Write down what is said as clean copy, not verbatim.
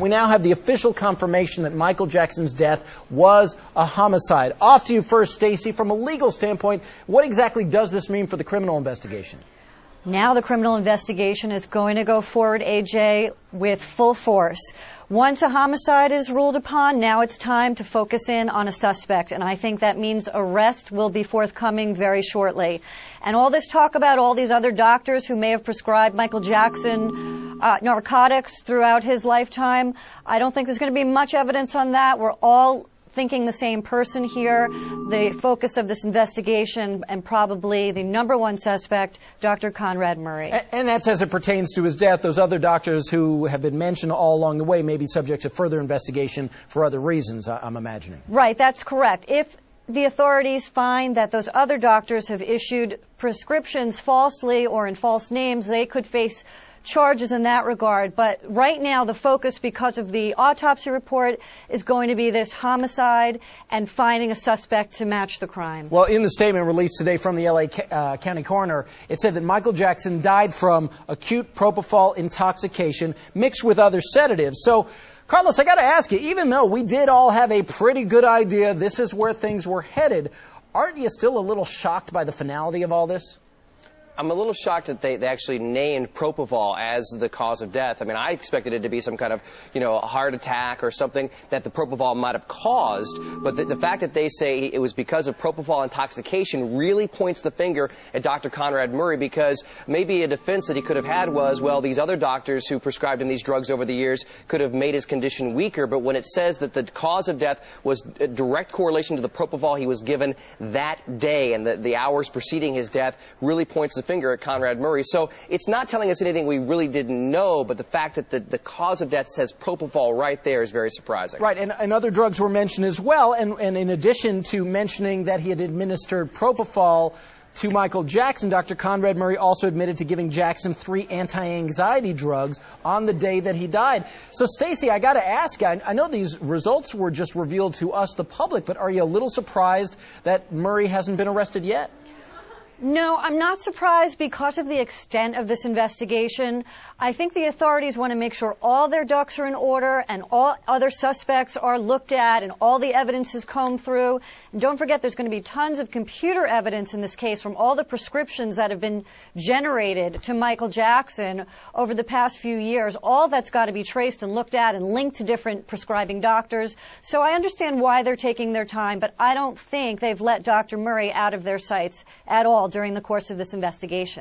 we now have the official confirmation that Michael Jackson's death was a homicide. Off to you first, Stacey. From a legal standpoint, what exactly does this mean for the criminal investigation? Now the criminal investigation is going to go forward, AJ, with full force. Once a homicide is ruled upon, now it's time to focus in on a suspect, and I think that means arrest will be forthcoming very shortly. And all this talk about all these other doctors who may have prescribed Michael Jackson narcotics throughout his lifetime, I don't think there's going to be much evidence on that. We're all thinking the same person here. The focus of this investigation, and probably the number one suspect, Dr. Conrad Murray. And that's as it pertains to his death. Those other doctors who have been mentioned all along the way may be subject to further investigation for other reasons, I'm imagining. Right, that's correct. If the authorities find that those other doctors have issued prescriptions falsely or in false names, they could face charges in that regard. But right now the focus, because of the autopsy report, is going to be this homicide and finding a suspect to match the crime. Well, in the statement released today from the L.A. County Coroner, it said that Michael Jackson died from acute propofol intoxication mixed with other sedatives. So, Carlos, I got to ask you, even though we did all have a pretty good idea this is where things were headed, aren't you still a little shocked by the finality of all this? I'm a little shocked that they actually named propofol as the cause of death. I mean, I expected it to be some kind of, a heart attack or something that the propofol might have caused. But the fact that they say it was because of propofol intoxication really points the finger at Dr. Conrad Murray, because maybe a defense that he could have had was, well, these other doctors who prescribed him these drugs over the years could have made his condition weaker. But when it says that the cause of death was a direct correlation to the propofol he was given that day and the hours preceding his death, really points the finger at Conrad Murray. So it's not telling us anything we really didn't know, but the fact that the cause of death says propofol right there is very surprising. Right, and other drugs were mentioned as well, and in addition to mentioning that he had administered propofol to Michael Jackson, Dr. Conrad Murray also admitted to giving Jackson 3 anti-anxiety drugs on the day that he died. So, Stacey, I got to ask you, I know these results were just revealed to us, the public, but are you a little surprised that Murray hasn't been arrested yet? No, I'm not surprised because of the extent of this investigation. I think the authorities want to make sure all their ducks are in order and all other suspects are looked at and all the evidence is combed through. And don't forget, there's going to be tons of computer evidence in this case from all the prescriptions that have been generated to Michael Jackson over the past few years. All that's got to be traced and looked at and linked to different prescribing doctors. So I understand why they're taking their time, but I don't think they've let Dr. Murray out of their sights at all during the course of this investigation.